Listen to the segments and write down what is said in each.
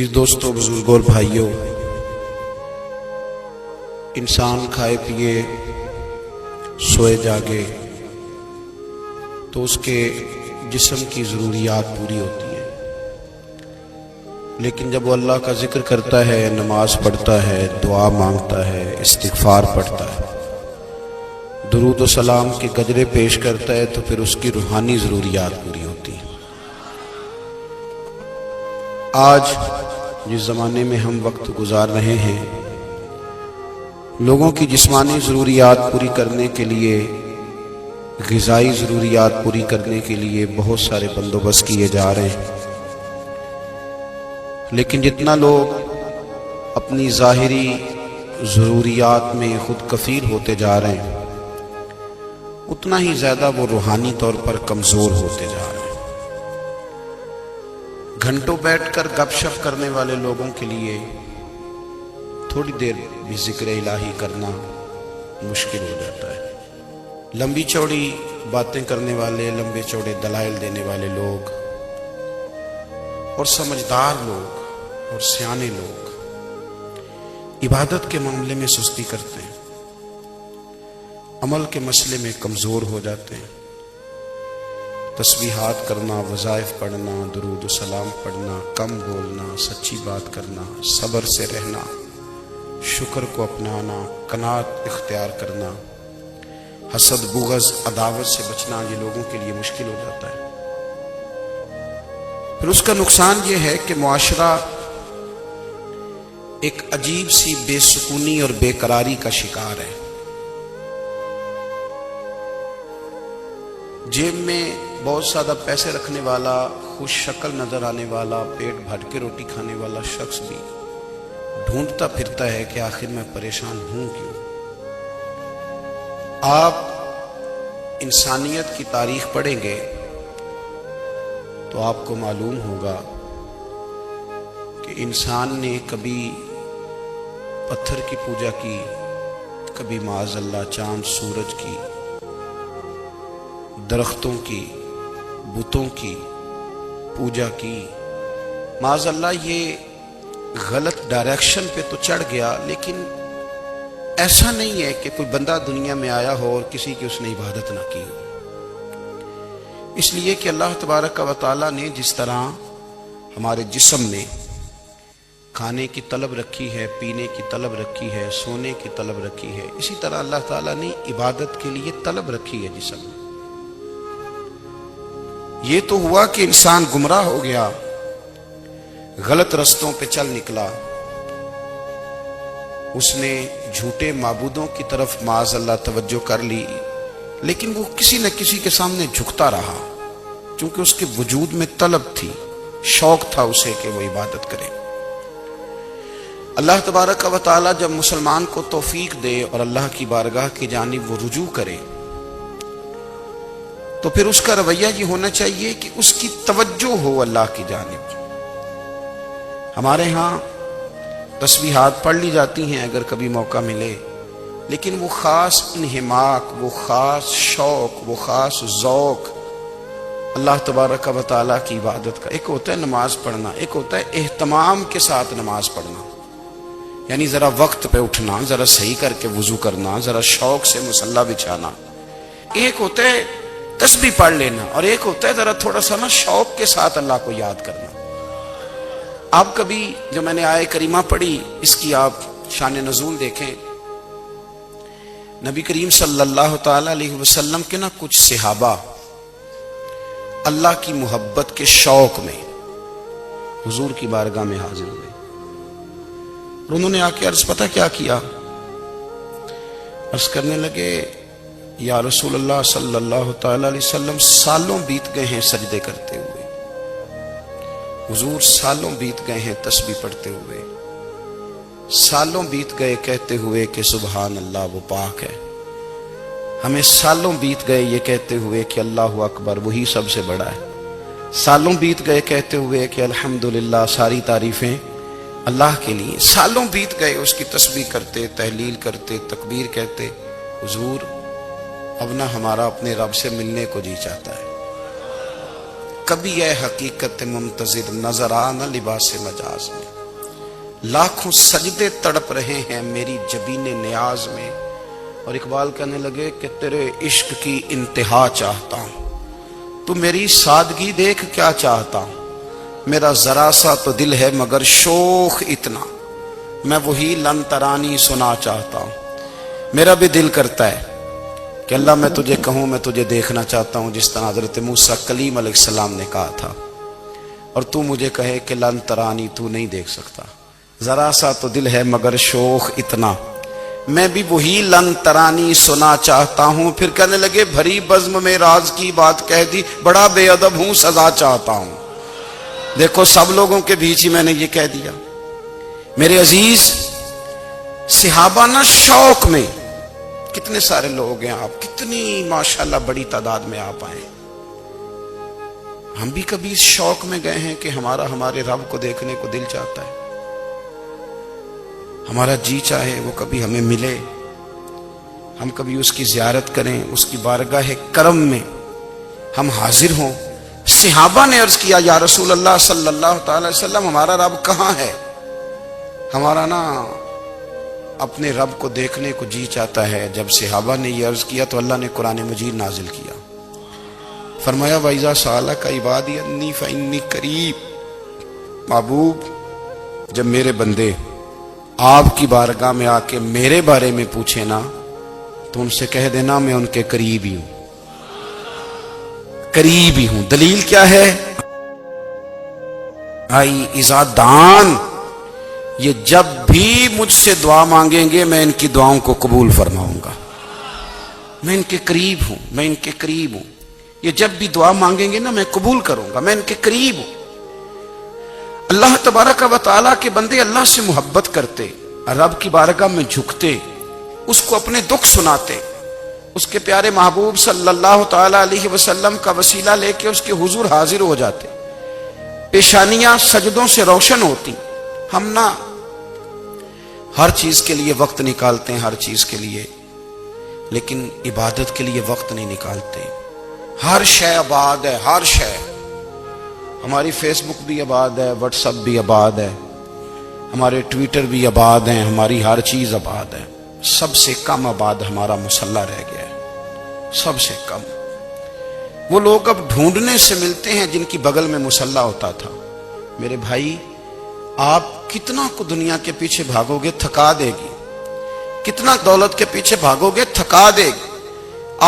عزیز دوستوں، بزرگوں اور بھائیوں، انسان کھائے پیے سوئے جاگے تو اس کے جسم کی ضروریات پوری ہوتی ہیں، لیکن جب وہ اللہ کا ذکر کرتا ہے، نماز پڑھتا ہے، دعا مانگتا ہے، استغفار پڑھتا ہے، درود و سلام کے گجرے پیش کرتا ہے، تو پھر اس کی روحانی ضروریات پوری ہوتی ہیں۔ آج جس زمانے میں ہم وقت گزار رہے ہیں، لوگوں کی جسمانی ضروریات پوری کرنے کے لیے، غذائی ضروریات پوری کرنے کے لیے بہت سارے بندوبست کیے جا رہے ہیں، لیکن جتنا لوگ اپنی ظاہری ضروریات میں خود کفیل ہوتے جا رہے ہیں، اتنا ہی زیادہ وہ روحانی طور پر کمزور ہوتے جا رہے ہیں۔ گھنٹوں بیٹھ کر گپ شپ کرنے والے لوگوں کے لیے تھوڑی دیر بھی ذکر الہی کرنا مشکل ہو جاتا ہے۔ لمبی چوڑی باتیں کرنے والے، لمبے چوڑے دلائل دینے والے لوگ اور سمجھدار لوگ اور سیانے لوگ عبادت کے معاملے میں سستی کرتے ہیں، عمل کے مسئلے میں کمزور ہو جاتے ہیں۔ تسبیحات کرنا، وظائف پڑھنا، درود و سلام پڑھنا، کم بولنا، سچی بات کرنا، صبر سے رہنا، شکر کو اپنانا، قناعت اختیار کرنا، حسد، بغض، عداوت سے بچنا، یہ لوگوں کے لیے مشکل ہو جاتا ہے۔ پھر اس کا نقصان یہ ہے کہ معاشرہ ایک عجیب سی بے سکونی اور بے قراری کا شکار ہے۔ جیب میں بہت زیادہ پیسے رکھنے والا، خوش شکل نظر آنے والا، پیٹ بھر کے روٹی کھانے والا شخص بھی ڈھونڈتا پھرتا ہے کہ آخر میں پریشان ہوں کیوں۔ آپ انسانیت کی تاریخ پڑھیں گے تو آپ کو معلوم ہوگا کہ انسان نے کبھی پتھر کی پوجا کی، کبھی معاذ اللہ چاند سورج کی، درختوں کی، بتوں کی پوجا کی۔ معاذ اللہ یہ غلط ڈائریکشن پہ تو چڑھ گیا، لیکن ایسا نہیں ہے کہ کوئی بندہ دنیا میں آیا ہو اور کسی کی اس نے عبادت نہ کی ہو۔ اس لیے کہ اللہ تبارک و تعالیٰ نے جس طرح ہمارے جسم میں کھانے کی طلب رکھی ہے، پینے کی طلب رکھی ہے، سونے کی طلب رکھی ہے، اسی طرح اللہ تعالیٰ نے عبادت کے لیے طلب رکھی ہے جسم میں۔ یہ تو ہوا کہ انسان گمراہ ہو گیا، غلط رستوں پہ چل نکلا، اس نے جھوٹے معبودوں کی طرف معاذ اللہ توجہ کر لی، لیکن وہ کسی نہ کسی کے سامنے جھکتا رہا، چونکہ اس کے وجود میں طلب تھی، شوق تھا اسے کہ وہ عبادت کرے۔ اللہ تبارک و تعالی جب مسلمان کو توفیق دے اور اللہ کی بارگاہ کی جانب وہ رجوع کرے، تو پھر اس کا رویہ یہ ہونا چاہیے کہ اس کی توجہ ہو اللہ کی جانب۔ ہمارے ہاں تسبیحات پڑھ لی جاتی ہیں اگر کبھی موقع ملے، لیکن وہ خاص انہماک، وہ خاص شوق، وہ خاص ذوق اللہ تبارک و تعالیٰ کی عبادت کا۔ ایک ہوتا ہے نماز پڑھنا، ایک ہوتا ہے اہتمام کے ساتھ نماز پڑھنا، یعنی ذرا وقت پہ اٹھنا، ذرا صحیح کر کے وضو کرنا، ذرا شوق سے مصلی بچھانا۔ ایک ہوتا ہے تسبیح پڑھ لینا، اور ایک ہوتا ہے ذرا تھوڑا سا شوق کے ساتھ اللہ کو یاد کرنا۔ آپ کبھی جو میں نے آیہ کریمہ پڑھی، اس کی آپ شان نزول دیکھیں۔ نبی کریم صلی اللہ تعالی علیہ وسلم کے کچھ صحابہ اللہ کی محبت کے شوق میں حضور کی بارگاہ میں حاضر ہوئے، اور انہوں نے آ کے عرض پتہ کیا کیا؟ عرض کرنے لگے، یا رسول اللہ صلی اللہ تعالی علیہ وسلم، سالوں بیت گئے ہیں سجدے کرتے ہوئے، حضور سالوں بیت گئے ہیں تسبیح پڑھتے ہوئے، سالوں بیت گئے کہتے ہوئے کہ سبحان اللہ وہ پاک ہے، ہمیں سالوں بیت گئے یہ کہتے ہوئے کہ اللہ اکبر وہی سب سے بڑا ہے، سالوں بیت گئے کہتے ہوئے کہ الحمدللہ ساری تعریفیں اللہ کے لیے، سالوں بیت گئے اس کی تسبیح کرتے، تحلیل کرتے، تکبیر کہتے۔ حضور اب نہ ہمارا اپنے رب سے ملنے کو جی چاہتا ہے، کبھی اے حقیقت منتظر نظر آنا لباس مجاز میں، لاکھوں سجدے تڑپ رہے ہیں میری جبین نیاز میں، اور اقبال کہنے لگے کہ تیرے عشق کی انتہا چاہتا ہوں، تو میری سادگی دیکھ کیا چاہتا ہوں، میرا ذرا سا تو دل ہے مگر شوخ اتنا، میں وہی لن ترانی سنا چاہتا ہوں۔ میرا بھی دل کرتا ہے کہ اللہ میں تجھے کہوں میں تجھے دیکھنا چاہتا ہوں، جس طرح حضرت موسیٰ کلیم علیہ السلام نے کہا تھا، اور تو مجھے کہے کہ لن ترانی تو نہیں دیکھ سکتا، ذرا سا تو دل ہے مگر شوخ اتنا، میں بھی وہی لن ترانی سنا چاہتا ہوں۔ پھر کہنے لگے بھری بزم میں راز کی بات کہہ دی، بڑا بے ادب ہوں سزا چاہتا ہوں۔ دیکھو سب لوگوں کے بیچ ہی میں نے یہ کہہ دیا۔ میرے عزیز صحابہ نا شوق میں، کتنے سارے لوگ ہیں آپ، کتنی ماشاءاللہ بڑی تعداد میں آپ آئے، ہم بھی کبھی اس شوق میں گئے ہیں کہ ہمارے رب کو دیکھنے کو دل چاہتا ہے، ہمارا جی چاہے وہ کبھی ہمیں ملے، ہم کبھی اس کی زیارت کریں، اس کی بارگاہ کرم میں ہم حاضر ہوں۔ صحابہ نے عرض کیا یا رسول اللہ صلی اللہ تعالی وسلم ہمارا رب کہاں ہے؟ ہمارا نا اپنے رب کو دیکھنے کو جی چاہتا ہے۔ جب صحابہ نے یہ عرض کیا تو اللہ نے قرآن مجید نازل کیا، فرمایا وَإِذَا سَأَلَكَ عِبَادِي عَنِّي فَإِنِّي قَرِيبٌ، محبوب جب میرے بندے آپ کی بارگاہ میں آ کے میرے بارے میں پوچھے نا تو ان سے کہہ دینا میں ان کے قریب ہی ہوں، قریب ہی ہوں۔ دلیل کیا ہے؟ آئی اذا دان، یہ جب بھی مجھ سے دعا مانگیں گے میں ان کی دعاؤں کو قبول فرماؤں گا، میں ان کے قریب ہوں، میں ان کے قریب ہوں۔ یہ جب بھی دعا مانگیں گے نا میں قبول کروں گا، میں ان کے قریب ہوں۔ اللہ تبارک و تعالیٰ کے بندے اللہ سے محبت کرتے، رب کی بارگاہ میں جھکتے، اس کو اپنے دکھ سناتے، اس کے پیارے محبوب صلی اللہ تعالیٰ علیہ وسلم کا وسیلہ لے کے اس کے حضور حاضر ہو جاتے، پیشانیاں سجدوں سے روشن ہوتی۔ ہم نہ ہر چیز کے لیے وقت نکالتے ہیں، ہر چیز کے لیے، لیکن عبادت کے لیے وقت نہیں نکالتے۔ ہر شے آباد ہے، ہر شے، ہماری فیس بک بھی آباد ہے، واٹس ایپ بھی آباد ہے، ہمارے ٹویٹر بھی آباد ہیں، ہماری ہر چیز آباد ہے۔ سب سے کم آباد ہمارا مصلی رہ گیا ہے، سب سے کم۔ وہ لوگ اب ڈھونڈنے سے ملتے ہیں جن کی بغل میں مصلی ہوتا تھا۔ میرے بھائی آپ کتنا کو دنیا کے پیچھے بھاگو گے تھکا دے گی، کتنا دولت کے پیچھے بھاگو گے تھکا دے گی۔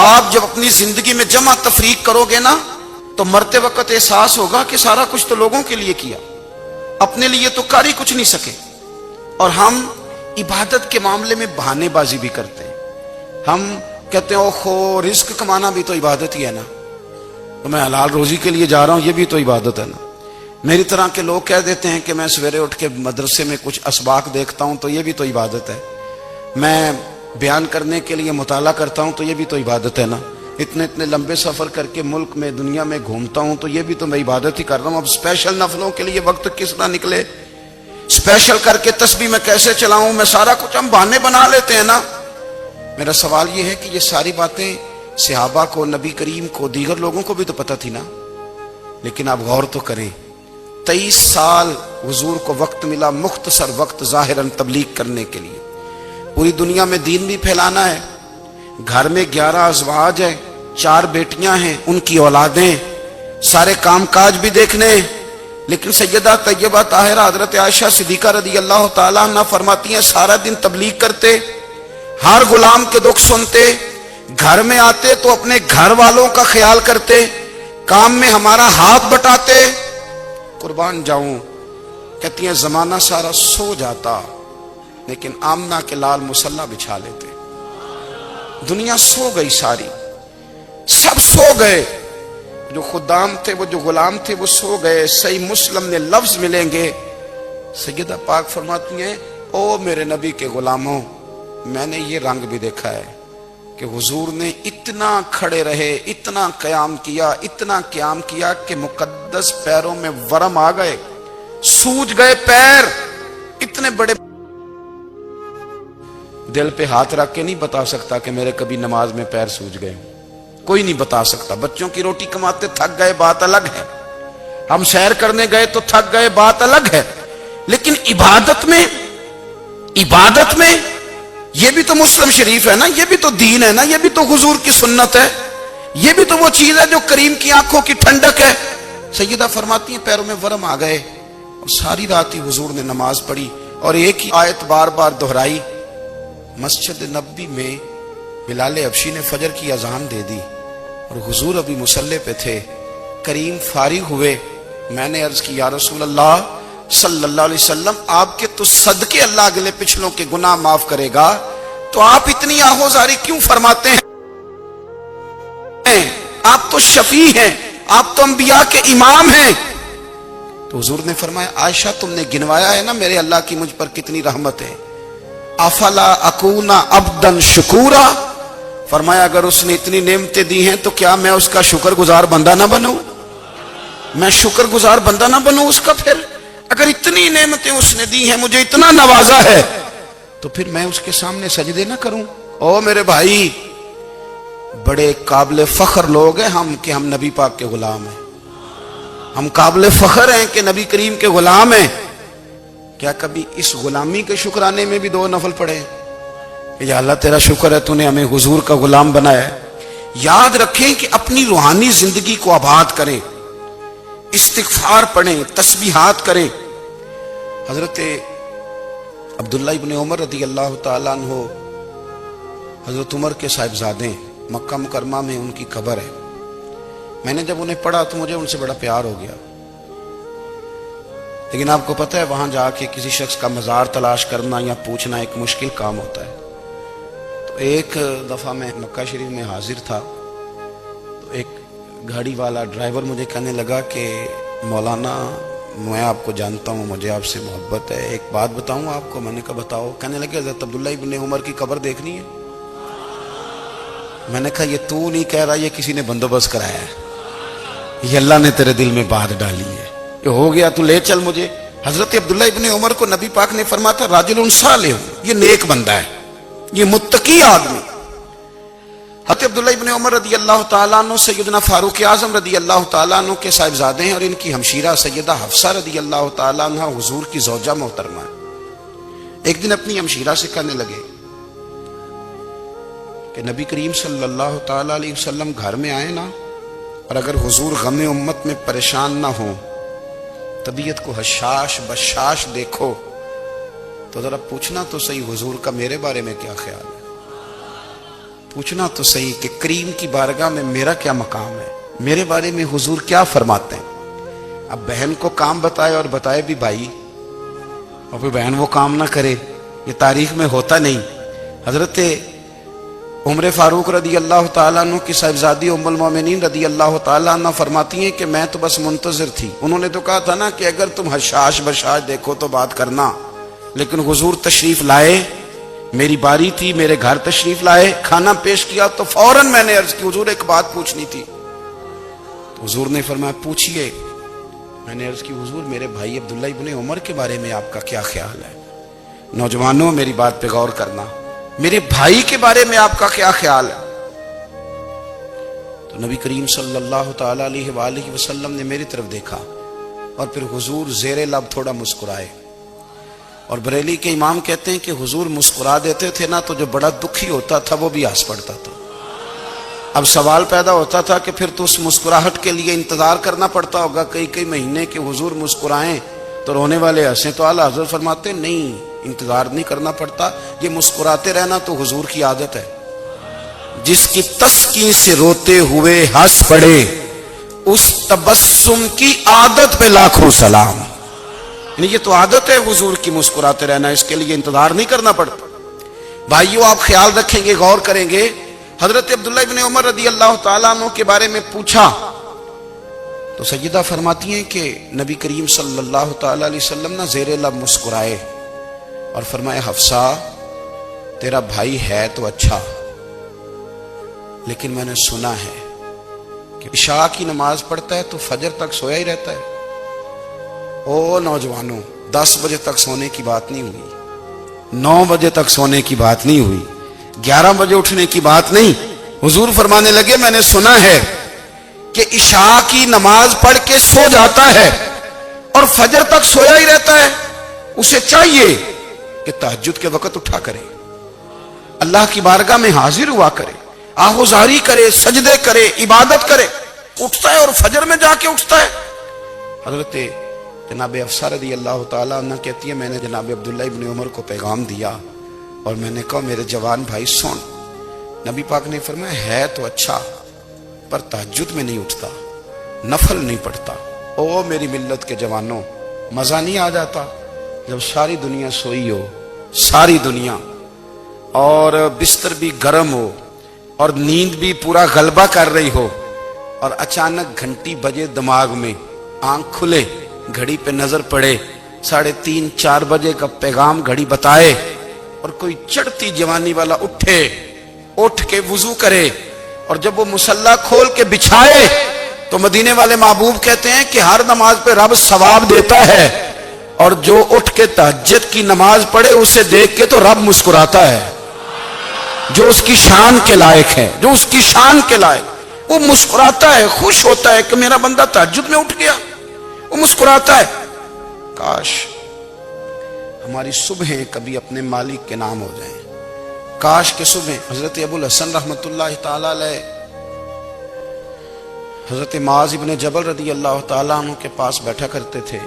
آپ جب اپنی زندگی میں جمع تفریق کرو گے نا تو مرتے وقت احساس ہوگا کہ سارا کچھ تو لوگوں کے لیے کیا، اپنے لیے تو کر ہی کچھ نہیں سکے۔ اور ہم عبادت کے معاملے میں بہانے بازی بھی کرتے ہیں، ہم کہتے ہیں اوہو رزق کمانا بھی تو عبادت ہی ہے نا، تو میں حلال روزی کے لیے جا رہا ہوں، یہ بھی تو عبادت ہے نا۔ میری طرح کے لوگ کہہ دیتے ہیں کہ میں سویرے اٹھ کے مدرسے میں کچھ اسباق دیکھتا ہوں تو یہ بھی تو عبادت ہے، میں بیان کرنے کے لیے مطالعہ کرتا ہوں تو یہ بھی تو عبادت ہے نا، اتنے لمبے سفر کر کے ملک میں دنیا میں گھومتا ہوں تو یہ بھی تو میں عبادت ہی کر رہا ہوں۔ اب اسپیشل نفلوں کے لیے وقت کس طرح نکلے، اسپیشل کر کے تسبیح میں کیسے چلاؤں، میں سارا کچھ ہم بہانے بنا لیتے ہیں نا۔ میرا سوال یہ ہے کہ یہ ساری باتیں صحابہ کو، نبی کریم کو، دیگر لوگوں کو بھی تو پتہ تھی نا، لیکن آپ غور تو کریں 23 سال حضور کو وقت ملا، مختصر وقت ظاہراً تبلیغ کرنے کے لیے، پوری دنیا میں دین بھی پھیلانا ہے۔ گھر میں 11 ازواج ہیں، 4 بیٹیاں ہیں، ان کی اولادیں، سارے کام کاج بھی دیکھنے، لیکن سیدہ طیبہ طاہرہ حضرت عائشہ صدیقہ رضی اللہ تعالیٰ عنہ فرماتی ہیں سارا دن تبلیغ کرتے، ہر غلام کے دکھ سنتے، گھر میں آتے تو اپنے گھر والوں کا خیال کرتے، کام میں ہمارا ہاتھ بٹاتے۔ قربان جاؤں، کہتی ہیں زمانہ سارا سو جاتا لیکن آمنہ کے لال مصلی بچھا لیتے۔ دنیا سو گئی، ساری سب سو گئے، جو خدام تھے، وہ جو غلام تھے وہ سو گئے۔ صحیح مسلم نے لفظ ملیں گے، سیدہ پاک فرماتی ہیں او میرے نبی کے غلاموں، میں نے یہ رنگ بھی دیکھا ہے کہ حضور نے اتنا کھڑے رہے، اتنا قیام کیا، اتنا قیام کیا کہ مقدس پیروں میں ورم آ گئے، سوج گئے پیر، اتنے بڑے۔ دل پہ ہاتھ رکھ کے نہیں بتا سکتا کہ میرے کبھی نماز میں پیر سوج گئے ہوں، کوئی نہیں بتا سکتا۔ بچوں کی روٹی کماتے تھک گئے بات الگ ہے، ہم سیر کرنے گئے تو تھک گئے، بات الگ ہے، لیکن عبادت میں یہ بھی تو مسلم شریف ہے نا، یہ بھی تو دین ہے نا، یہ بھی تو حضور کی سنت ہے، یہ بھی تو وہ چیز ہے جو کریم کی آنکھوں کی ٹھنڈک ہے۔ سیدہ فرماتی ہیں پیروں میں ورم آ گئے اور ساری رات ہی حضور نے نماز پڑھی اور ایک ہی آیت بار بار دہرائی۔ مسجد نبوی میں بلال حبشی نے فجر کی اذان دے دی اور حضور ابھی مصلی پہ تھے، کریم فارغ ہوئے۔ میں نے عرض کی یا رسول اللہ صلی اللہ علیہ وسلم، آپ کے تو صدقے اللہ اگلے پچھلوں کے گناہ معاف کرے گا، تو آپ اتنی آہوزاری کیوں فرماتے ہیں؟ آپ تو شفیع ہیں، آپ تو انبیاء کے امام ہیں۔ تو حضور نے فرمایا عائشہ تم نے گنوایا ہے نا میرے اللہ کی مجھ پر کتنی رحمت ہے، افلا اکون عبدا شکورا، فرمایا اگر اس نے اتنی نعمتیں دی ہیں تو کیا میں اس کا شکر گزار بندہ نہ بنوں؟ میں شکر گزار بندہ نہ بنوں اس کا؟ پھر اگر اتنی نعمتیں اس نے دی ہیں، مجھے اتنا نوازا ہے، تو پھر میں اس کے سامنے سجدے نہ کروں؟ او میرے بھائی، بڑے قابل فخر لوگ ہیں ہم کہ ہم نبی پاک کے غلام ہیں، ہم قابل فخر ہیں کہ نبی کریم کے غلام ہیں۔ کیا کبھی اس غلامی کے شکرانے میں بھی دو نفل پڑھے کہ یا اللہ تیرا شکر ہے تو نے ہمیں حضور کا غلام بنایا ہے؟ یاد رکھیں کہ اپنی روحانی زندگی کو آباد کریں، استغفار پڑھیں، تسبیحات کریں۔ حضرت عبداللہ ابن عمر رضی اللہ تعالیٰ عنہ حضرت عمر کے صاحبزادے، مکہ مکرمہ میں ان کی قبر ہے۔ میں نے جب انہیں پڑھا تو مجھے ان سے بڑا پیار ہو گیا، لیکن آپ کو پتہ ہے وہاں جا کے کسی شخص کا مزار تلاش کرنا یا پوچھنا ایک مشکل کام ہوتا ہے۔ تو ایک دفعہ میں مکہ شریف میں حاضر تھا، تو ایک گاڑی والا ڈرائیور مجھے کہنے لگا کہ مولانا میں آپ کو جانتا ہوں، مجھے آپ سے محبت ہے، ایک بات بتاؤں آپ کو؟ میں نے کہا بتاؤ۔ کہنے لگے حضرت عبداللہ ابن عمر کی قبر دیکھنی ہے۔ میں نے کہا یہ تو نہیں کہہ رہا، یہ کسی نے بندوبست کرایا ہے، یہ اللہ نے تیرے دل میں بات ڈالی ہے، یہ ہو گیا تو لے چل مجھے۔ حضرت عبداللہ ابن عمر کو نبی پاک نے فرمایا تھا راجل صالح، یہ نیک بندہ ہے، یہ متقی آدمی۔ حضرت عبداللہ ابن عمر رضی اللہ تعالیٰ عنہ سیدنا فاروق اعظم رضی اللہ تعالیٰ عنہ کے صاحبزادے ہیں، اور ان کی ہمشیرہ سیدہ حفصہ رضی اللہ تعالیٰ عنہ حضور کی زوجہ محترمہ ہے۔ ایک دن اپنی ہمشیرہ سے کہنے لگے کہ نبی کریم صلی اللہ تعالیٰ علیہ وسلم گھر میں آئے نا، اور اگر حضور غم امت میں پریشان نہ ہوں، طبیعت کو حشاش بشاش دیکھو، تو ذرا پوچھنا تو صحیح حضور کا میرے بارے میں کیا خیال ہے، پوچھنا تو صحیح کہ کریم کی بارگاہ میں میرا کیا مقام ہے، میرے بارے میں حضور کیا فرماتے ہیں۔ اب بہن کو کام بتائے اور بتائے بھی بھائی، اور پھر بہن وہ کام نہ کرے، یہ تاریخ میں ہوتا نہیں۔ حضرت عمر فاروق رضی اللہ تعالیٰ عنہ کی صاحبزادی ام المومنین رضی اللہ تعالیٰ عنہ فرماتی ہیں کہ میں تو بس منتظر تھی، انہوں نے تو کہا تھا نا کہ اگر تم حشاش بشاش دیکھو تو بات کرنا، لیکن حضور تشریف لائے، میری باری تھی، میرے گھر تشریف لائے، کھانا پیش کیا تو فوراً میں نے عرض کی حضور ایک بات پوچھنی تھی۔ تو حضور نے فرمایا پوچھئے۔ میں نے عرض کی حضور میرے بھائی عبداللہ ابن عمر کے بارے میں آپ کا کیا خیال ہے؟ نوجوانوں میری بات پہ غور کرنا، میرے بھائی کے بارے میں آپ کا کیا خیال ہے؟ تو نبی کریم صلی اللہ تعالیٰ علیہ وآلہ وسلم نے میری طرف دیکھا اور پھر حضور زیر لب تھوڑا مسکرائے، اور بریلی کے امام کہتے ہیں کہ حضور مسکرا دیتے تھے نا تو جو بڑا دکھی ہوتا تھا وہ بھی ہنس پڑتا تھا۔ اب سوال پیدا ہوتا تھا کہ پھر تو اس مسکراہٹ کے لیے انتظار کرنا پڑتا ہوگا کئی مہینے کہ حضور مسکرائیں تو رونے والے ہنسیں، تو اعلیٰ حضرت فرماتے نہیں، انتظار نہیں کرنا پڑتا، یہ مسکراتے رہنا تو حضور کی عادت ہے۔ جس کی تسکین سے روتے ہوئے ہنس پڑے اس تبسم کی عادت پہ لاکھوں سلام، یعنی یہ تو عادت ہے حضور کی مسکراتے رہنا، اس کے لیے انتظار نہیں کرنا پڑتا۔ بھائیو آپ خیال رکھیں گے، غور کریں گے، حضرت عبداللہ ابن عمر رضی اللہ تعالیٰ عنہ کے بارے میں پوچھا تو سیدہ فرماتی ہیں کہ نبی کریم صلی اللہ تعالیٰ علیہ وسلم نہ زیر لب مسکرائے اور فرمائے حفصہ تیرا بھائی ہے تو اچھا، لیکن میں نے سنا ہے کہ عشاء کی نماز پڑھتا ہے تو فجر تک سویا ہی رہتا ہے۔ او نوجوانوں، 10 بجے تک سونے کی بات نہیں ہوئی، 9 بجے تک سونے کی بات نہیں ہوئی، 11 بجے اٹھنے کی بات نہیں۔ حضور فرمانے لگے میں نے سنا ہے کہ عشاء کی نماز پڑھ کے سو جاتا ہے اور فجر تک سویا ہی رہتا ہے، اسے چاہیے کہ تہجد کے وقت اٹھا کرے، اللہ کی بارگاہ میں حاضر ہوا کرے، آہوزاری کرے، سجدے کرے، عبادت کرے، اٹھتا ہے اور فجر میں جا کے اٹھتا ہے۔ حضرت جناب حفصہ رضی اللہ تعالیٰ عنہ کہتی ہے میں نے جناب عبداللہ ابن عمر کو پیغام دیا اور میں نے کہا میرے جوان بھائی سن، نبی پاک نے فرمایا ہے تو اچھا پر تہجد میں نہیں اٹھتا، نفل نہیں پڑھتا۔ او میری ملت کے جوانوں، مزہ نہیں آ جاتا جب ساری دنیا سوئی ہو، ساری دنیا، اور بستر بھی گرم ہو اور نیند بھی پورا غلبہ کر رہی ہو، اور اچانک گھنٹی بجے دماغ میں، آنکھ کھلے، گھڑی پہ نظر پڑے، 3:30 4 بجے کا پیغام گھڑی بتائے، اور کوئی چڑھتی جوانی والا اٹھ کے وضو کرے، اور جب وہ مصلی کھول کے بچھائے تو مدینے والے محبوب کہتے ہیں کہ ہر نماز پہ رب ثواب دیتا ہے، اور جو اٹھ کے تہجد کی نماز پڑھے اسے دیکھ کے تو رب مسکراتا ہے، جو اس کی شان کے لائق ہے، جو اس کی شان کے لائق، وہ مسکراتا ہے، خوش ہوتا ہے کہ میرا بندہ تہجد میں اٹھ گیا، وہ مسکراتا ہے۔ کاش ہماری صبحیں کبھی اپنے مالک کے نام ہو جائیں، کاش کہ صبح حضرت ابو الحسن رحمت اللہ تعالی علیہ حضرت معاذ ابن جبل رضی اللہ تعالیٰ عنہ کے پاس بیٹھا کرتے تھے،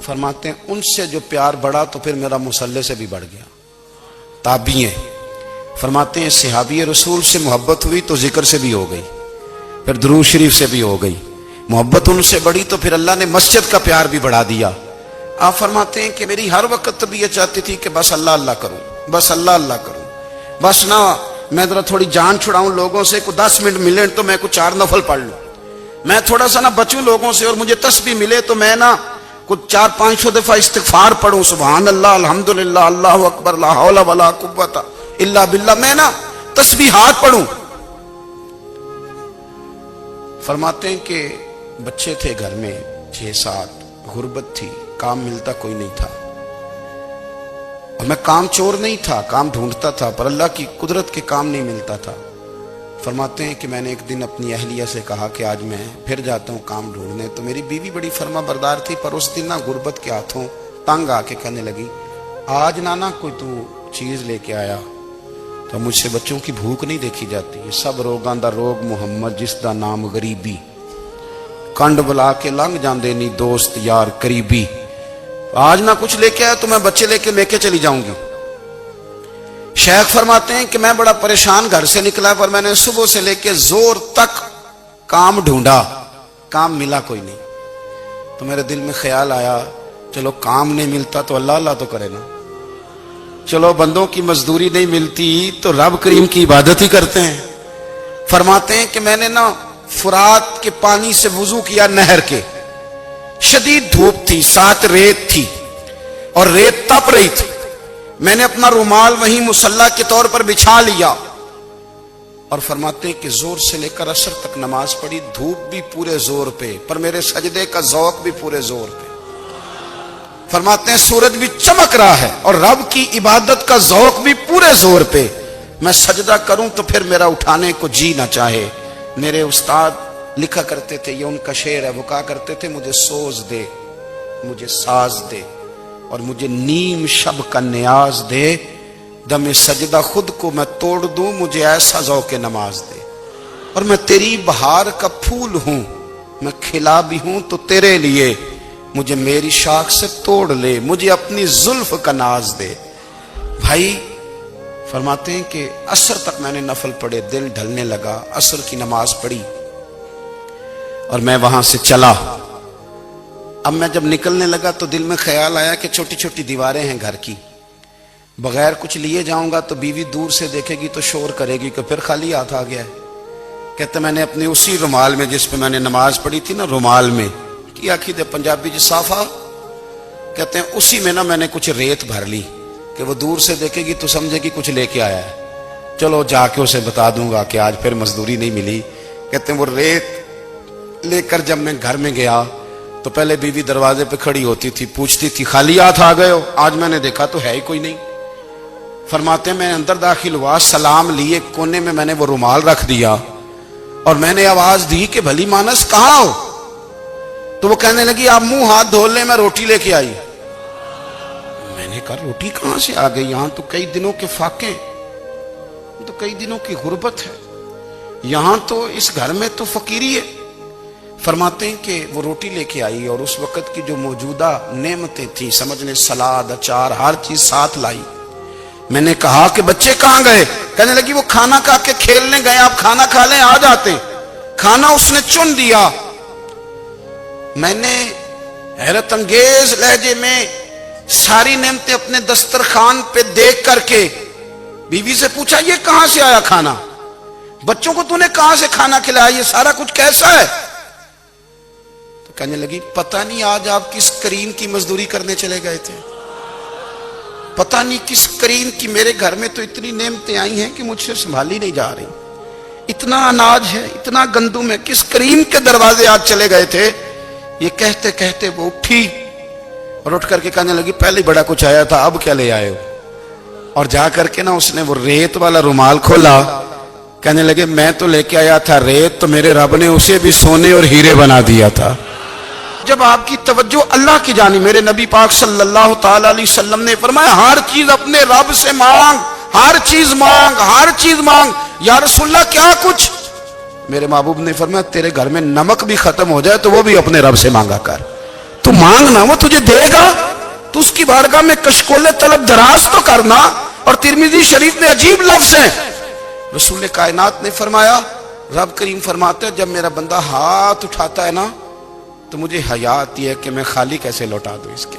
فرماتے ہیں ان سے جو پیار بڑھا تو پھر میرا مصلی سے بھی بڑھ گیا۔ تابعی ہیں، فرماتے ہیں صحابی رسول سے محبت ہوئی تو ذکر سے بھی ہو گئی، پھر درود شریف سے بھی ہو گئی، محبت ان سے بڑھی تو پھر اللہ نے مسجد کا پیار بھی بڑھا دیا۔ آپ فرماتے ہیں کہ میری ہر وقت طبیعت چاہتی تھی کہ بس اللہ اللہ کروں، بس اللہ اللہ کروں، بس نہ میں ذرا تھوڑی جان چھڑاؤں لوگوں سے، کوئی 10 منٹ ملے تو میں کچھ 4 نفل پڑھ لوں، میں تھوڑا سا نہ بچوں لوگوں سے، اور مجھے تسبیح ملے تو میں نہ کچھ 400-500 دفعہ استغفار پڑھوں، سبحان اللہ، الحمدللہ، اللہ اکبر، لا حول ولا قوت الا باللہ، میں نہ تسبیحات پڑھوں۔ فرماتے ہیں کہ بچے تھے گھر میں 6-7، غربت تھی، کام ملتا کوئی نہیں تھا، اور میں کام چور نہیں تھا، کام ڈھونڈتا تھا، پر اللہ کی قدرت کے کام نہیں ملتا تھا۔ فرماتے ہیں کہ میں نے ایک دن اپنی اہلیہ سے کہا کہ آج میں پھر جاتا ہوں کام ڈھونڈنے، تو میری بیوی بڑی فرما بردار تھی، پر اس دن نہ غربت کے ہاتھوں تنگ آ کے کہنے لگی آج نانا کوئی تو چیز لے کے آیا، تو مجھ سے بچوں کی بھوک نہیں دیکھی جاتی، سب روگاں دا روگ محمد جس دا نام غریبی، کنڈ بلا کے لنگ جاندے نہیں دوست یار قریبی، آج نہ کچھ لے کے آیا تو میں بچے لے کے چلی جاؤں گی۔ شیخ فرماتے ہیں کہ میں بڑا پریشان گھر سے نکلا، پر میں نے صبح سے لے کے زور تک کام ڈھونڈا، کام ملا کوئی نہیں، تو میرے دل میں خیال آیا چلو کام نہیں ملتا تو اللہ اللہ تو کرے نا، چلو بندوں کی مزدوری نہیں ملتی تو رب کریم کی عبادت ہی کرتے ہیں۔ فرماتے ہیں کہ میں نے نا فرات کے پانی سے وضو کیا، نہر کے، شدید دھوپ تھی، ساتھ ریت تھی اور ریت تپ رہی تھی، میں نے اپنا رومال وہیں مصلی کے طور پر بچھا لیا، اور فرماتے ہیں کہ زور سے لے کر عصر تک نماز پڑھی، دھوپ بھی پورے زور پہ، پر میرے سجدے کا ذوق بھی پورے زور پہ۔ فرماتے ہیں سورج بھی چمک رہا ہے اور رب کی عبادت کا ذوق بھی پورے زور پہ، میں سجدہ کروں تو پھر میرا اٹھانے کو جی نہ چاہے۔ میرے استاد لکھا کرتے تھے، یہ ان کا شعر ہے، وہ کہا کرتے تھے مجھے سوز دے، مجھے ساز دے، اور مجھے نیم شب کا نیاز دے، دم سجدہ خود کو میں توڑ دوں، مجھے ایسا ذوق نماز دے، اور میں تیری بہار کا پھول ہوں، میں کھلا بھی ہوں تو تیرے لیے، مجھے میری شاخ سے توڑ لے، مجھے اپنی زلف کا ناز دے۔ بھائی فرماتے ہیں کہ عصر تک میں نے نفل پڑھے، دل ڈھلنے لگا، عصر کی نماز پڑھی اور میں وہاں سے چلا۔ اب میں جب نکلنے لگا تو دل میں خیال آیا کہ چھوٹی چھوٹی دیواریں ہیں گھر کی، بغیر کچھ لیے جاؤں گا تو بیوی دور سے دیکھے گی تو شور کرے گی کہ پھر خالی ہاتھ آ گیا ہے۔ کہتے میں نے اپنی اسی رومال میں جس پہ میں نے نماز پڑھی تھی نا، رومال میں کی آخی دے پنجابی جی صافہ، کہتے ہیں اسی میں نا میں نے کچھ ریت بھر لی کہ وہ دور سے دیکھے گی تو سمجھے گی کچھ لے کے آیا ہے، چلو جا کے اسے بتا دوں گا کہ آج پھر مزدوری نہیں ملی۔ کہتے ہیں وہ ریت لے کر جب میں گھر میں گیا تو پہلے بیوی دروازے پہ کھڑی ہوتی تھی، پوچھتی تھی خالی ہاتھ آ گئے ہو؟ آج میں نے دیکھا تو ہے ہی کوئی نہیں۔ فرماتے ہیں میں اندر داخل ہوا، سلام لیے، کونے میں میں نے وہ رومال رکھ دیا اور میں نے آواز دی کہ بھلی مانس کہاں ہو؟ تو وہ کہنے لگی آپ منہ ہاتھ دھو لیں، میں روٹی لے کے آئی۔ میں نے کہا روٹی کہاں سے آ گئی؟ یہاں تو کئی دنوں کے فاقے، تو کئی دنوں کی غربت ہے، یہاں تو اس گھر میں تو فقیری ہے۔ فرماتے ہیں کہ وہ روٹی لے کے آئی اور اس وقت کی جو موجودہ نعمتیں تھیں، سمجھ لیں سلاد، اچار، ہر چیز ساتھ لائی۔ میں نے کہا کہ بچے کہاں گئے؟ کہنے لگی وہ کھانا کھا کے کھیلنے گئے، آپ کھانا کھا لیں آ جاتے۔ کھانا اس نے چن دیا۔ میں نے حیرت انگیز لہجے میں ساری نعمتیں اپنے دسترخوان پہ دیکھ کر کے بیوی سے پوچھا یہ کہاں سے آیا کھانا؟ بچوں کو تو نے کہاں سے کھانا کھلایا؟ یہ سارا کچھ کیسا ہے؟ تو کہنے لگی پتہ نہیں آج آپ کس کریم کی مزدوری کرنے چلے گئے تھے، پتہ نہیں کس کریم کی، میرے گھر میں تو اتنی نعمتیں آئی ہیں کہ مجھ سے سنبھالی نہیں جا رہی، اتنا اناج ہے، اتنا گندم ہے، کس کریم کے دروازے آج چلے گئے تھے؟ یہ کہتے کہتے وہ اٹھی اور اٹھ کر کے کہنے لگی پہلے بڑا کچھ آیا تھا، اب کیا لے آئے ہو؟ اور جا کر کے نا اس نے وہ ریت والا رومال کھولا، کہنے لگے میں تو لے کے آیا تھا ریت، تو میرے رب نے اسے بھی سونے اور ہیرے بنا دیا تھا۔ جب آپ کی توجہ اللہ کی جانب، میرے نبی پاک صلی اللہ تعالی علیہ وسلم نے فرمایا ہر چیز اپنے رب سے مانگ، ہر چیز مانگ، ہر چیز مانگ۔ یا رسول اللہ کیا کچھ؟ میرے محبوب نے فرمایا تیرے گھر میں نمک بھی ختم ہو جائے تو وہ بھی اپنے رب سے مانگا کر، تو مانگنا وہ تجھے دے گا، تو اس کی بارگاہ میں کشکول طلب دراز تو کرنا۔ اور ترمذی شریف میں عجیب لفظ ہے، رسول کائنات نے فرمایا، رب کریم فرماتے ہیں جب میرا بندہ ہاتھ اٹھاتا ہے نا تو مجھے حیا آتی ہے کہ میں خالی کیسے لوٹا دوں اس کے۔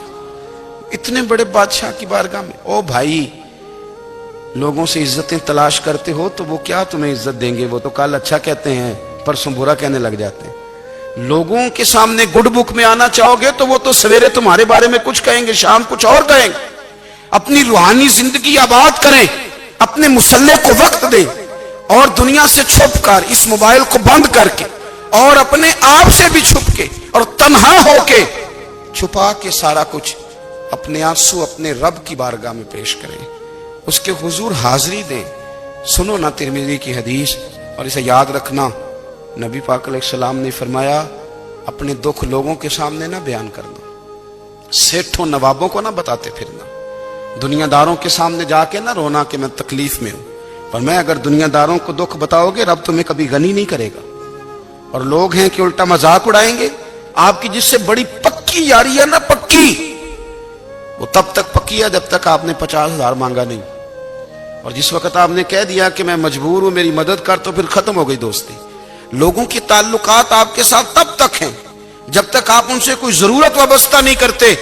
اتنے بڑے بادشاہ کی بارگاہ میں، او بھائی لوگوں سے عزتیں تلاش کرتے ہو تو وہ کیا تمہیں عزت دیں گے؟ وہ تو کل اچھا کہتے ہیں پرسوں برا کہنے لگ جاتے ہیں۔ لوگوں کے سامنے گڈ بک میں آنا چاہو گے تو وہ تو سویرے تمہارے بارے میں کچھ کہیں گے، شام کچھ اور کہیں گے۔ اپنی روحانی زندگی آباد کریں، اپنے مسلح کو وقت دیں، اور دنیا سے چھپ کر اس موبائل کو بند کر کے اور اپنے آپ سے بھی چھپ کے اور تنہا ہو کے چھپا کے سارا کچھ اپنے آنسو اپنے رب کی بارگاہ میں پیش کریں، اس کے حضور حاضری دیں۔ سنو نا ترمذی کی حدیث، اور اسے یاد رکھنا، نبی پاک علیہ السلام نے فرمایا اپنے دکھ لوگوں کے سامنے نہ بیان کرنا، سیٹھوں نوابوں کو نہ بتاتے پھرنا، دنیا داروں کے سامنے جا کے نہ رونا کہ میں تکلیف میں ہوں، پر میں اگر دنیا داروں کو دکھ بتاؤ گے رب تمہیں کبھی غنی نہیں کرے گا۔ اور لوگ ہیں کہ الٹا مذاق اڑائیں گے، آپ کی جس سے بڑی پکی یاری ہے نا، پکی، وہ تب تک پکی ہے جب تک آپ نے 50,000 مانگا نہیں، اور جس وقت آپ نے کہہ دیا کہ میں مجبور ہوں میری مدد کر تو پھر ختم ہو گئی دوستی۔ لوگوں کی تعلقات آپ کے ساتھ تب تک ہیں جب تک آپ ان سے کوئی ضرورت وابستہ نہیں کرتے۔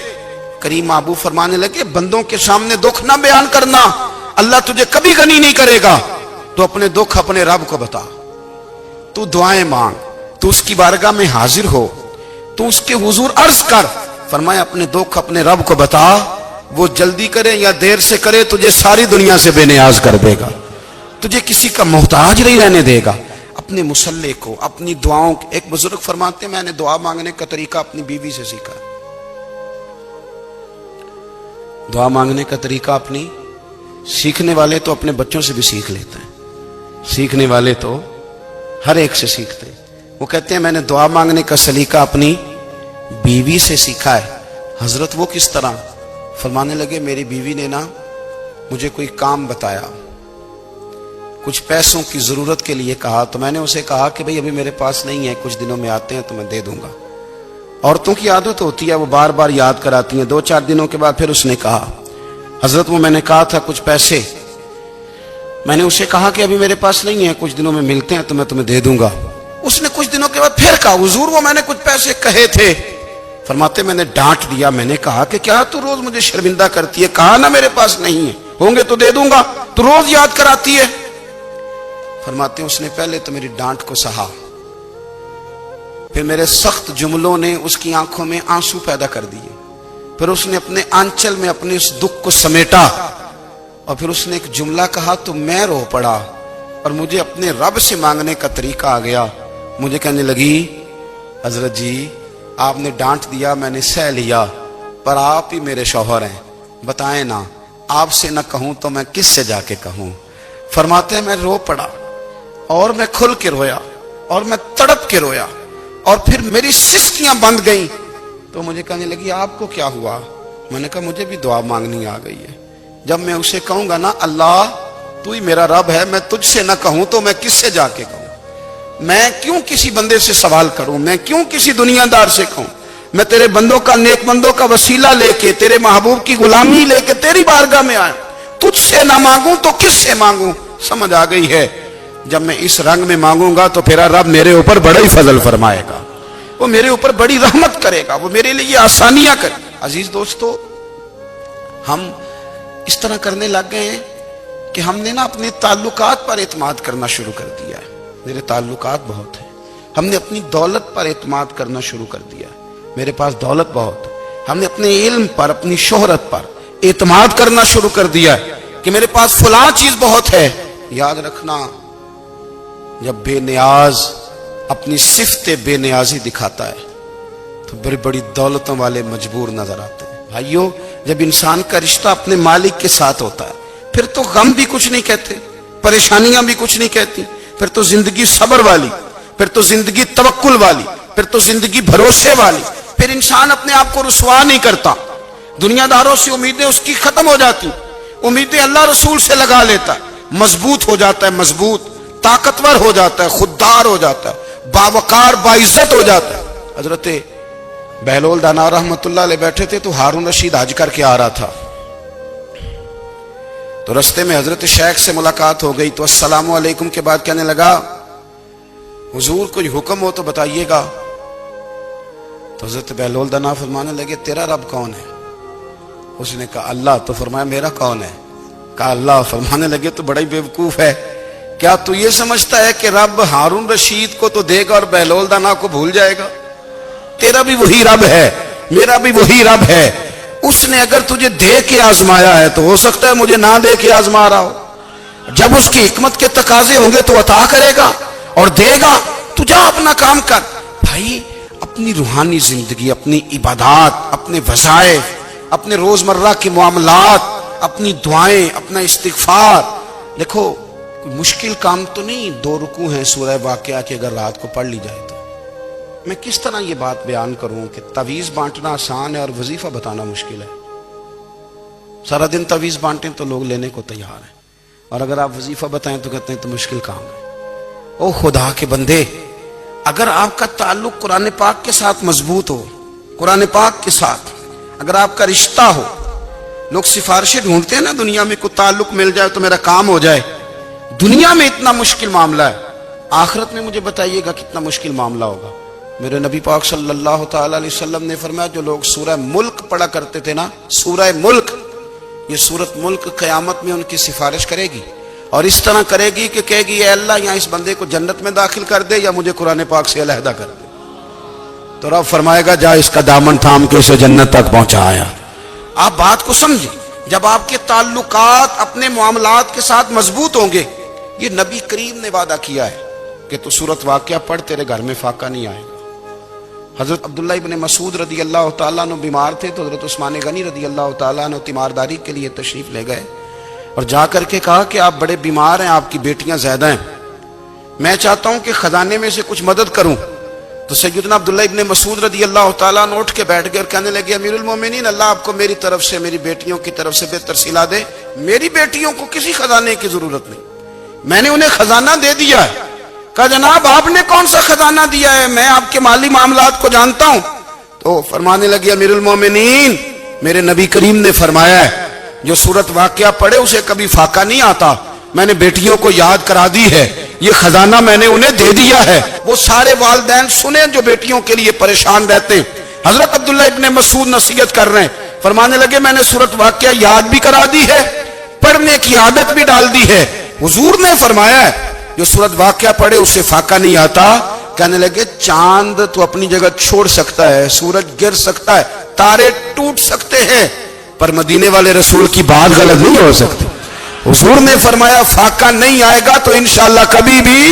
کریم محبوب فرمانے لگے بندوں کے سامنے دکھ نہ بیان کرنا، اللہ تجھے کبھی غنی نہیں کرے گا، تو اپنے دکھ اپنے رب کو بتا، تو دعائیں مانگ، تو اس کی بارگاہ میں حاضر ہو، تو اس کے حضور عرض کر۔ فرمایا اپنے دکھ اپنے رب کو بتا، وہ جلدی کرے یا دیر سے کرے تجھے ساری دنیا سے بے نیاز کر دے گا، تجھے کسی کا محتاج نہیں رہنے دے گا۔ اپنے مسلح کو، اپنی دعاؤں، ایک بزرگ فرماتے ہیں میں نے دعا مانگنے کا طریقہ اپنی بیوی سے سیکھا، دعا مانگنے کا طریقہ اپنی، سیکھنے والے تو اپنے بچوں سے بھی سیکھ لیتے ہیں، سیکھنے والے تو ہر ایک سے سیکھتے ہیں۔ وہ کہتے ہیں میں نے دعا مانگنے کا سلیقہ اپنی بیوی سے سیکھا ہے۔ حضرت وہ کس طرح؟ فرمانے لگے میری بیوی نے نا مجھے کوئی کام بتایا، کچھ پیسوں کی ضرورت کے لیے کہا، تو میں نے اسے کہا کہ بھئی ابھی میرے پاس نہیں ہے، کچھ دنوں میں آتے ہیں تو میں دے دوں گا۔ عورتوں کی عادت ہوتی ہے وہ بار بار یاد کراتی ہیں، 2-4 دنوں کے بعد پھر اس نے کہا حضرت وہ میں نے کہا تھا کچھ پیسے، میں نے اسے کہا کہ ابھی میرے پاس نہیں ہے، کچھ دنوں میں ملتے ہیں تو میں تمہیں دے دوں گا۔ اس نے کچھ دنوں کے بعد پھر کہا حضور وہ میں نے کچھ پیسے کہے تھے۔ فرماتے میں نے ڈانٹ دیا، میں نے کہا کہ کیا تو روز مجھے شرمندہ کرتی ہے، کہا نا میرے پاس نہیں ہے، ہوں گے تو دے دوں گا، تو روز یاد کراتی ہے۔ فرماتے ہیں اس نے پہلے تو میری ڈانٹ کو سہا، پھر میرے سخت جملوں نے اس کی آنکھوں میں آنسو پیدا کر دیے، پھر اس نے اپنے آنچل میں اپنے اس دکھ کو سمیٹا، اور پھر اس نے ایک جملہ کہا تو میں رو پڑا، اور مجھے اپنے رب سے مانگنے کا طریقہ آ گیا۔ مجھے کہنے لگی حضرت جی آپ نے ڈانٹ دیا، میں نے سہ لیا، پر آپ ہی میرے شوہر ہیں، بتائیں نا آپ سے نہ کہوں تو میں کس سے جا کے کہوں۔ فرماتے ہیں میں رو پڑا اور میں کھل کے رویا اور میں تڑپ کے رویا اور پھر میری سسکیاں بند گئیں. تو مجھے کہنے لگی آپ کو کیا ہوا؟ میں نے کہا مجھے بھی دعا مانگنی آ گئی ہے. جب میں اسے کہوں گا نا اللہ تو ہی میرا رب ہے، میں تجھ سے نہ کہوں تو میں کس سے جا کے کہوں؟ میں کیوں کسی بندے سے سوال کروں؟ میں کیوں کسی دنیا دار سے کہوں؟ میں تیرے بندوں کا، نیک بندوں کا وسیلہ لے کے، تیرے محبوب کی غلامی لے کے تیری بارگاہ میں آیا. تجھ سے نہ مانگوں تو کس سے مانگوں؟ سمجھ آ گئی ہے. جب میں اس رنگ میں مانگوں گا تو پھر رب میرے اوپر بڑا ہی فضل فرمائے گا، وہ میرے اوپر بڑی رحمت کرے گا، وہ میرے لیے آسانیاں کرے. عزیز دوستو، ہم اس طرح کرنے لگ گئے ہیں کہ ہم نے نا اپنے تعلقات پر اعتماد کرنا شروع کر دیا ہے. میرے تعلقات بہت ہیں. ہم نے اپنی دولت پر اعتماد کرنا شروع کر دیا ہے. میرے پاس دولت بہت ہے. ہم نے اپنے علم پر، اپنی شہرت پر اعتماد کرنا شروع کر دیا ہے کہ میرے پاس فلاں چیز بہت ہے. یاد رکھنا، جب بے نیاز اپنی صفت بے نیازی دکھاتا ہے تو بڑی بڑی دولتوں والے مجبور نظر آتے ہیں. بھائیو، جب انسان کا رشتہ اپنے مالک کے ساتھ ہوتا ہے پھر تو غم بھی کچھ نہیں کہتے، پریشانیاں بھی کچھ نہیں کہتی، پھر تو زندگی صبر والی، پھر تو زندگی توکل والی، پھر تو زندگی بھروسے والی. پھر انسان اپنے آپ کو رسوا نہیں کرتا. دنیا داروں سے امیدیں اس کی ختم ہو جاتی، امیدیں اللہ رسول سے لگا لیتا ہے، مضبوط ہو جاتا ہے، مضبوط، طاقتور ہو جاتا ہے، خوددار ہو جاتا ہے، باوقار باعزت ہو جاتا ہے. حضرت بہلول دانا رحمت اللہ علیہ بیٹھے تھے تو ہارون رشید حج کر کے آ رہا تھا. تو رستے میں حضرت شیخ سے ملاقات ہو گئی تو السلام علیکم کے بعد کہنے لگا حضور کوئی حکم ہو تو بتائیے گا. تو حضرت بہلول دانا فرمانے لگے تیرا رب کون ہے؟ اس نے کہا اللہ. تو فرمایا میرا کون ہے؟ کہا اللہ. فرمانے لگے تو بڑا ہی بیوقوف ہے، کیا تو یہ سمجھتا ہے کہ رب ہارون رشید کو تو دے گا اور بہلول دانا کو بھول جائے گا؟ تیرا بھی وہی رب ہے، میرا بھی وہی رب ہے. اس نے اگر تجھے دے کے آزمایا ہے تو ہو سکتا ہے مجھے نہ دے کے آزما رہا ہو. جب اس کی حکمت کے تقاضے ہوں گے تو عطا کرے گا اور دے گا. تو جا اپنا کام کر. بھائی، اپنی روحانی زندگی، اپنی عبادات، اپنے وظائف، اپنے روزمرہ کے معاملات، اپنی دعائیں، اپنا استغفار. دیکھو کوئی مشکل کام تو نہیں. 2 رکوع ہیں سورہ واقعہ کی، اگر رات کو پڑھ لی جائے تو. میں کس طرح یہ بات بیان کروں کہ تعویذ بانٹنا آسان ہے اور وظیفہ بتانا مشکل ہے. سارا دن تعویذ بانٹیں تو لوگ لینے کو تیار ہیں، اور اگر آپ وظیفہ بتائیں تو کہتے ہیں تو مشکل کام ہے. او خدا کے بندے، اگر آپ کا تعلق قرآن پاک کے ساتھ مضبوط ہو، قرآن پاک کے ساتھ اگر آپ کا رشتہ ہو، لوگ سفارشیں ڈھونڈتے ہیں نا دنیا میں، کوئی تعلق مل جائے تو میرا کام ہو جائے. دنیا میں اتنا مشکل معاملہ ہے، آخرت میں مجھے بتائیے گا کتنا مشکل معاملہ ہوگا. میرے نبی پاک صلی اللہ تعالی علیہ وسلم نے فرمایا جو لوگ سورہ ملک پڑھا کرتے تھے نا، سورہ ملک، یہ سورت ملک قیامت میں ان کی سفارش کرے گی اور اس طرح کرے گی کہ کہے گی اے اللہ یہاں اس بندے کو جنت میں داخل کر دے یا مجھے قرآن پاک سے علیحدہ کر دے. تو رب فرمائے گا جا اس کا دامن تھام کے اسے جنت تک پہنچایا. آپ بات کو سمجھیں، جب آپ کے تعلقات اپنے معاملات کے ساتھ مضبوط ہوں گے، یہ نبی کریم نے وعدہ کیا ہے کہ تو سورت واقعہ پڑھ تیرے گھر میں فاقہ نہیں آئے گا. حضرت عبداللہ ابن مسعود رضی اللہ تعالیٰ عنہ بیمار تھے تو حضرت عثمان غنی رضی اللہ تعالیٰ عنہ تیمارداری کے لیے تشریف لے گئے اور جا کر کے کہا کہ آپ بڑے بیمار ہیں، آپ کی بیٹیاں زیادہ ہیں، میں چاہتا ہوں کہ خزانے میں سے کچھ مدد کروں. تو سیدنا عبداللہ ابن مسعود رضی اللہ تعالیٰ عنہ اٹھ کے بیٹھ گئے اور کہنے لگے امیر المومنین، اللہ آپ کو میری طرف سے، میری بیٹیوں کی طرف سے بہتر صلہ دے. میری بیٹیوں کو کسی خزانے کی ضرورت نہیں، میں نے انہیں خزانہ دے دیا ہے. کہا جناب آپ نے کون سا خزانہ دیا ہے؟ میں آپ کے مالی معاملات کو جانتا ہوں. تو فرمانے لگی امیر المومنین، میرے نبی کریم نے فرمایا ہے جو سورت واقعہ پڑھے اسے کبھی فاقہ نہیں آتا. میں نے بیٹیوں کو یاد کرا دی ہے، یہ خزانہ میں نے انہیں دے دیا ہے. وہ سارے والدین سنیں جو بیٹیوں کے لیے پریشان رہتے ہیں. حضرت عبداللہ ابن مسعود نصیحت کر رہے ہیں، فرمانے لگے میں نے سورت واقعہ یاد بھی کرا دی ہے، پڑھنے کی عادت بھی ڈال دی ہے. حضور نے فرمایا ہے جو سورت واقعہ پڑھے اسے فاقہ نہیں آتا. کہنے لگے چاند تو اپنی جگہ چھوڑ سکتا ہے، سورج گر سکتا ہے، تارے ٹوٹ سکتے ہیں، پر مدینے والے رسول کی بات غلط نہیں ہو سکتی. حضور نے فرمایا فاقہ نہیں آئے گا تو انشاءاللہ کبھی بھی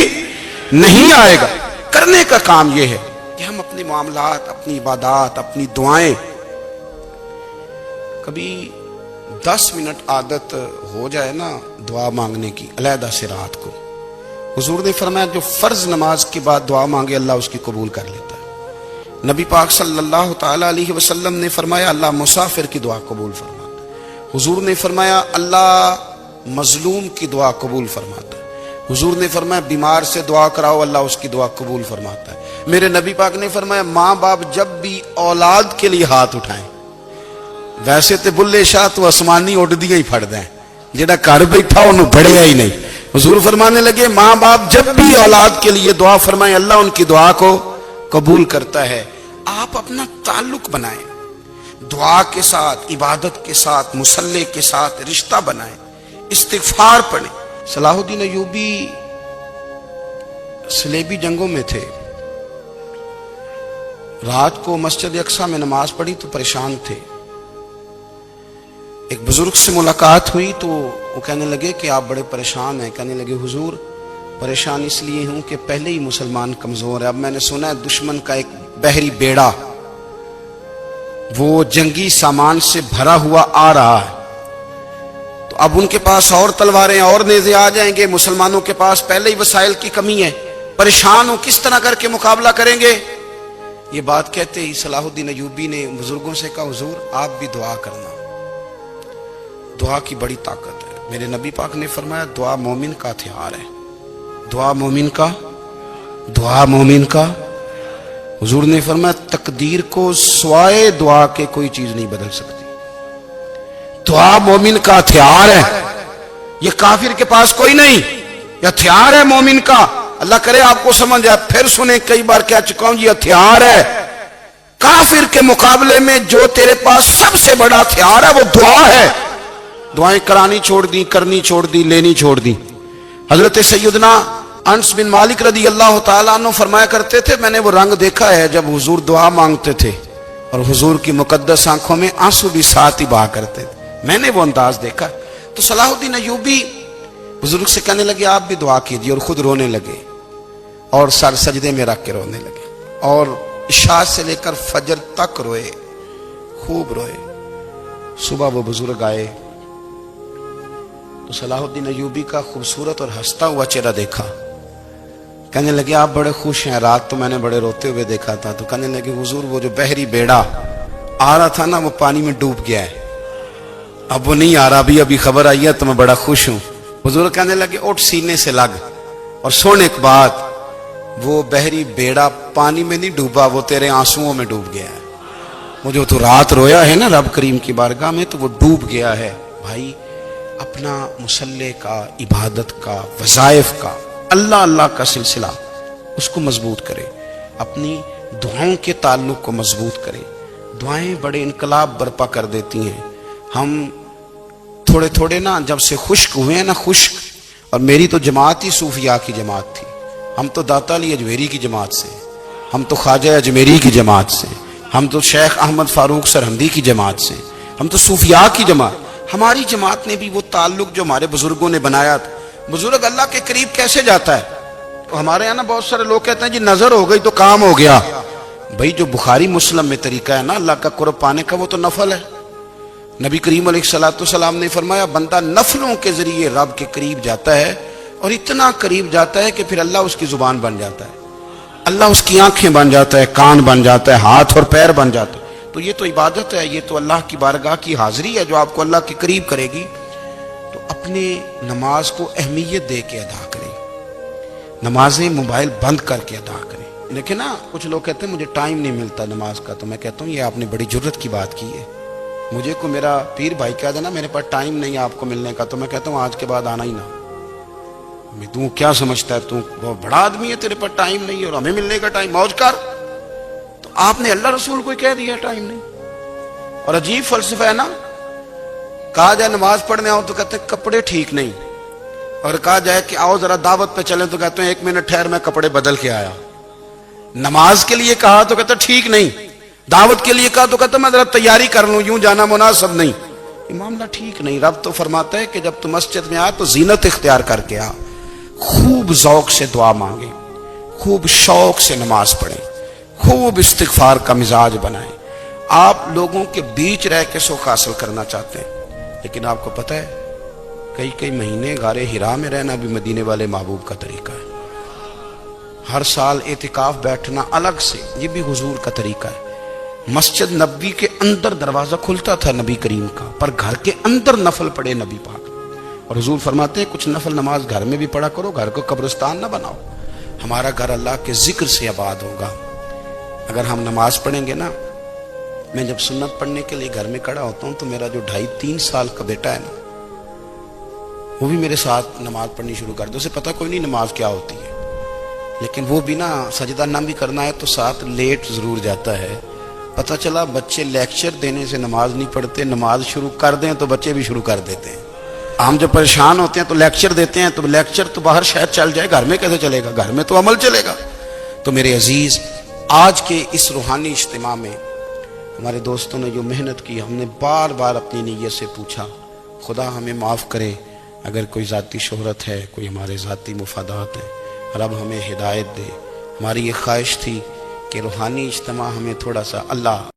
نہیں آئے گا. کرنے کا کام یہ ہے کہ ہم اپنے معاملات، اپنی عبادات، اپنی دعائیں، کبھی 10 منٹ عادت ہو جائے نا دعا مانگنے کی علیحدہ سے رات کو، حضور نے فرمایا جو فرض نماز کے بعد دعا مانگے اللہ اس کی قبول کر لیتا ہے۔ نبی پاک صلی اللہ تعالی علیہ وسلم نے فرمایا اللہ مسافر کی دعا قبول فرماتا ہے۔ حضور نے فرمایا اللہ مظلوم کی دعا قبول فرماتا ہے۔ حضور نے فرمایا بیمار سے دعا کراؤ اللہ اس کی دعا قبول فرماتا ہے۔ میرے نبی پاک نے فرمایا ماں باپ جب بھی اولاد کے لیے ہاتھ اٹھائیں، ویسے تے بلے شاہ تو آسمانی اڈدیاں ہی پھڑ دیں، جڑا گھر بیٹھا انہوں بڑھیا ہی نہیں۔ حضور فرمانے لگے ماں باپ جب بھی اولاد کے لیے دعا فرمائیں اللہ ان کی دعا کو قبول کرتا ہے۔ آپ اپنا تعلق بنائیں دعا کے ساتھ، عبادت کے ساتھ، مصلی کے ساتھ رشتہ بنائیں، استغفار پڑھیں۔ صلاح الدین ایوبی صلیبی جنگوں میں تھے، رات کو مسجد اقصی میں نماز پڑھی تو پریشان تھے۔ ایک بزرگ سے ملاقات ہوئی تو وہ کہنے لگے کہ آپ بڑے پریشان ہیں۔ کہنے لگے حضور پریشان اس لیے ہوں کہ پہلے ہی مسلمان کمزور ہے، اب میں نے سنا ہے دشمن کا ایک بحری بیڑا وہ جنگی سامان سے بھرا ہوا آ رہا ہے، تو اب ان کے پاس اور تلواریں اور نیزے آ جائیں گے، مسلمانوں کے پاس پہلے ہی وسائل کی کمی ہے، پریشان ہوں کس طرح کر کے مقابلہ کریں گے۔ یہ بات کہتے ہی صلاح الدین ایوبی نے بزرگوں سے کہا حضور آپ بھی دعا کرنا، دعا کی بڑی طاقت ہے۔ میرے نبی پاک نے فرمایا دعا مومن کا ہتھیار ہے، دعا مومن کا۔ حضور نے فرمایا تقدیر کو سوائے دعا کے کوئی چیز نہیں بدل سکتی، دعا مومن کا ہتھیار ہے، یہ کافر کے پاس کوئی نہیں، یہ ہتھیار ہے مومن کا۔ اللہ کرے آپ کو سمجھ آئے، پھر سنیں کئی بار کہہ چکا ہوں یہ ہتھیار ہے کافر کے مقابلے میں، جو تیرے پاس سب سے بڑا ہتھیار ہے وہ دعا ہے۔ دعائیں کرانی چھوڑ دی، کرنی چھوڑ دی، لینی چھوڑ دی۔ حضرت سیدنا انس بن مالک رضی اللہ تعالیٰ عنہ فرمایا کرتے تھے میں نے وہ رنگ دیکھا ہے جب حضور دعا مانگتے تھے اور حضور کی مقدس آنکھوں میں آنسو بھی ساتھ ہی بہا کرتے تھے، میں نے وہ انداز دیکھا۔ تو صلاح الدین ایوبی بزرگ سے کہنے لگے آپ بھی دعا کیجیے، اور خود رونے لگے اور سر سجدے میں رکھ کے رونے لگے، اور عشاء سے لے کر فجر تک روئے، خوب روئے۔ صبح وہ بزرگ آئے تو صلاح الدین ایوبی کا خوبصورت اور ہنستا ہوا چہرہ دیکھا، کہنے لگے آپ بڑے خوش ہیں، رات تو میں نے بڑے روتے ہوئے دیکھا تھا۔ تو کہنے لگے حضور وہ جو بحری بیڑا آ رہا تھا نا وہ پانی میں ڈوب گیا ہے، اب وہ نہیں آ رہا، ابھی خبر آئی ہے تو میں بڑا خوش ہوں۔ حضور کہنے لگے اٹھ سینے سے لگ اور سن ایک بات، وہ بحری بیڑا پانی میں نہیں ڈوبا، وہ تیرے آنسوؤں میں ڈوب گیا ہے۔ وہ جو تو رات رویا ہے نا رب کریم کی بارگاہ میں تو وہ ڈوب گیا ہے۔ بھائی اپنا مصلی کا، عبادت کا، وظائف کا، اللہ اللہ کا سلسلہ اس کو مضبوط کرے، اپنی دعاؤں کے تعلق کو مضبوط کرے۔ دعائیں بڑے انقلاب برپا کر دیتی ہیں۔ ہم تھوڑے تھوڑے نا جب سے خشک ہوئے ہیں نا، خشک، اور میری تو جماعت ہی صوفیاء کی جماعت تھی، ہم تو داتا علی اجمیری کی جماعت سے، ہم تو خواجہ اجمیری کی جماعت سے، ہم تو شیخ احمد فاروق سرہندی کی جماعت سے، ہم تو صوفیاء کی جماعت۔ ہماری جماعت نے بھی وہ تعلق جو ہمارے بزرگوں نے بنایا تھا۔ بزرگ اللہ کے قریب کیسے جاتا ہے؟ تو ہمارے یہاں نا بہت سارے لوگ کہتے ہیں جی نظر ہو گئی تو کام ہو گیا۔ بھائی جو بخاری مسلم میں طریقہ ہے نا اللہ کا قرب پانے کا وہ تو نفل ہے۔ نبی کریم علیہ الصلوۃ والسلام نے فرمایا بندہ نفلوں کے ذریعے رب کے قریب جاتا ہے، اور اتنا قریب جاتا ہے کہ پھر اللہ اس کی زبان بن جاتا ہے، اللہ اس کی آنکھیں بن جاتا ہے، کان بن جاتا ہے، ہاتھ اور پیر بن جاتا ہے۔ تو یہ تو عبادت ہے، یہ تو اللہ کی بارگاہ کی حاضری ہے جو آپ کو اللہ کے قریب کرے گی۔ تو اپنے نماز کو اہمیت دے کے ادا کریں، نمازیں موبائل بند کر کے ادا کریں۔ لیکن نا کچھ لوگ کہتے ہیں مجھے ٹائم نہیں ملتا نماز کا، تو میں کہتا ہوں یہ آپ نے بڑی جرت کی بات کی ہے۔ مجھے کو میرا پیر بھائی کہہ دینا میرے پاس ٹائم نہیں آپ کو ملنے کا، تو میں کہتا ہوں آج کے بعد آنا ہی نہ۔ تو کیا سمجھتا ہے تو بہت بڑا آدمی ہے، تیرے پاس ٹائم نہیں ہے اور ہمیں ملنے کا ٹائم، موج کر۔ تو آپ نے اللہ رسول کو کہہ دیا ٹائم نہیں۔ اور عجیب فلسفہ ہے نا، کہا جائے نماز پڑھنے آؤ تو کہتے ہیں کپڑے ٹھیک نہیں، اور کہا جائے کہ آؤ ذرا دعوت پہ چلیں تو کہتے ہیں 1 منٹ ٹھہر میں کپڑے بدل کے آیا۔ نماز کے لیے کہا تو کہتا ٹھیک نہیں، دعوت کے لیے کہا تو کہتا میں ذرا تیاری کر لوں، یوں جانا مناسب نہیں۔ یہ معاملہ ٹھیک نہیں۔ رب تو فرماتا ہے کہ جب تم مسجد میں آئے تو زینت اختیار کر کے آ، خوب ذوق سے دعا مانگے، خوب شوق سے نماز پڑھیں، خوب استغفار کا مزاج بنائیں۔ آپ لوگوں کے بیچ رہ کے سکھ حاصل کرنا چاہتے ہیں، لیکن آپ کو پتہ ہے کئی مہینے غار ہرا میں رہنا بھی مدینے والے محبوب کا طریقہ ہے. ہر سال اعتکاف بیٹھنا الگ سے، یہ بھی حضور کا طریقہ ہے. مسجد نبوی کے اندر دروازہ کھلتا تھا نبی کریم کا، پر گھر کے اندر نفل پڑھے نبی پاک. اور حضور فرماتے ہیں کچھ نفل نماز گھر میں بھی پڑھا کرو، گھر کو قبرستان نہ بناؤ. ہمارا گھر اللہ کے ذکر سے آباد ہوگا. اگر ہم نماز پڑھیں گے نا، میں جب سنت پڑھنے کے لیے گھر میں کھڑا ہوتا ہوں تو میرا جو 2.5-3 سال کا بیٹا ہے نا، وہ بھی میرے ساتھ نماز پڑھنی شروع کر دے. اسے پتہ کوئی نہیں نماز کیا ہوتی ہے، لیکن وہ بھی نا سجدہ نہ بھی کرنا ہے تو ساتھ لیٹ ضرور جاتا ہے. پتہ چلا بچے لیکچر دینے سے نماز نہیں پڑھتے، نماز شروع کر دیں تو بچے بھی شروع کر دیتے ہیں. ہم جب پریشان ہوتے ہیں تو لیکچر دیتے ہیں، تو لیکچر تو باہر شاید چل جائے، گھر میں کیسے چلے گا؟ گھر میں تو عمل چلے گا. تو میرے عزیز، آج کے اس روحانی اجتماع میں ہمارے دوستوں نے جو محنت کی، ہم نے بار بار اپنی نیت سے پوچھا خدا ہمیں معاف کرے اگر کوئی ذاتی شہرت ہے، کوئی ہمارے ذاتی مفادات ہیں، رب ہمیں ہدایت دے. ہماری یہ خواہش تھی کہ روحانی اجتماع ہمیں تھوڑا سا اللہ